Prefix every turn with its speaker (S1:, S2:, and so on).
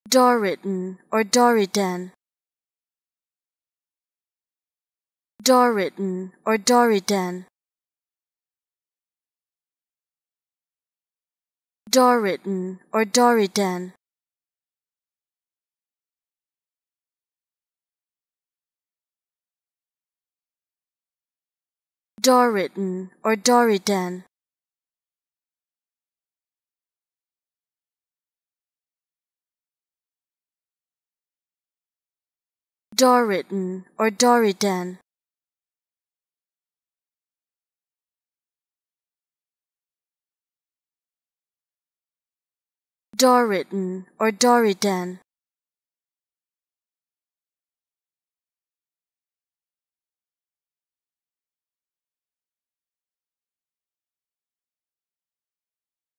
S1: Doriden or Doriden. Doriden or Doriden. Doriden or Doriden. Doriden or Doriden. Doriden or Doriden. Doriden or Doriden.